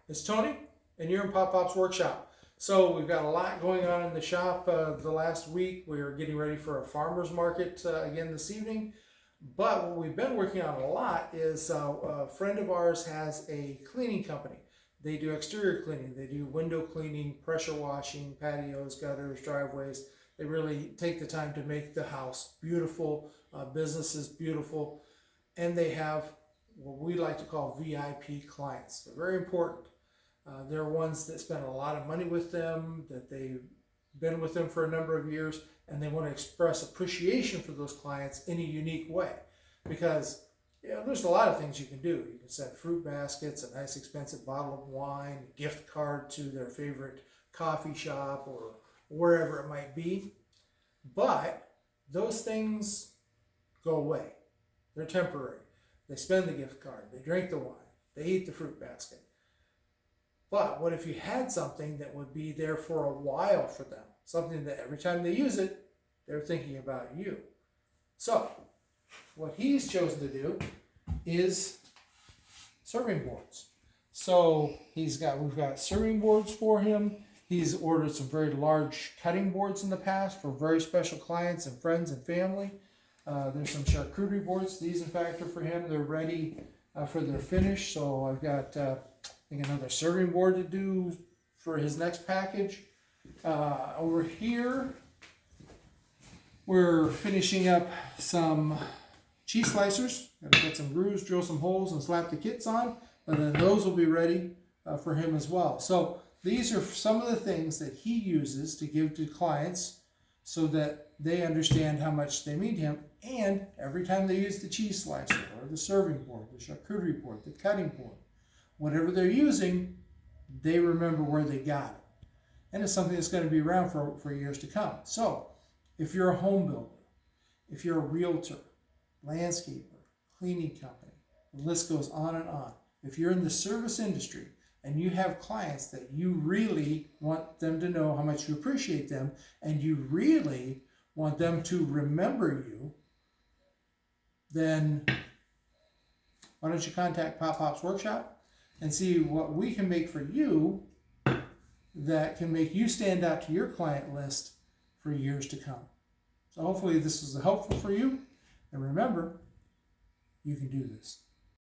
It's Tony, and you're in PopPop's workshop. So we've got a lot going on in the shop the last week. We are getting ready for a farmer's market again this evening. But what we've been working on a lot is a friend of ours has a cleaning company. They do exterior cleaning. They do window cleaning, pressure washing, patios, gutters, driveways. They really take the time to make the house beautiful, businesses beautiful. And they have what we like to call VIP clients. They're very important. They're ones that spend a lot of money with them, that they've been with them for a number of years, and they want to express appreciation for those clients in a unique way. Because there's a lot of things you can do. You can send fruit baskets, a nice expensive bottle of wine, a gift card to their favorite coffee shop or wherever it might be. But those things go away. They're temporary. They spend the gift card, they drink the wine, they eat the fruit basket. But what if you had something that would be there for a while for them? Something that every time they use it, they're thinking about you. So, what he's chosen to do is serving boards. So we've got serving boards for him. He's ordered some very large cutting boards in the past for very special clients and friends and family. There's some charcuterie boards. These, in fact, are for him. They're ready for their finish. So I've got another serving board to do for his next package. Over here, we're finishing up some cheese slicers. Gotta get some grooves, drill some holes, and slap the kits on. And then those will be ready for him as well. So these are some of the things that he uses to give to clients so that they understand how much they mean to him. And every time they use the cheese slicer or the serving board, the charcuterie board, the cutting board, whatever they're using, they remember where they got it. And it's something that's going to be around for years to come. So if you're a home builder, if you're a realtor, landscaper, cleaning company, the list goes on and on. If you're in the service industry and you have clients that you really want them to know how much you appreciate them, and you really want them to remember you, then why don't you contact PopPop's workshop and see what we can make for you that can make you stand out to your client list for years to come. So hopefully this was helpful for you. And remember, you can do this.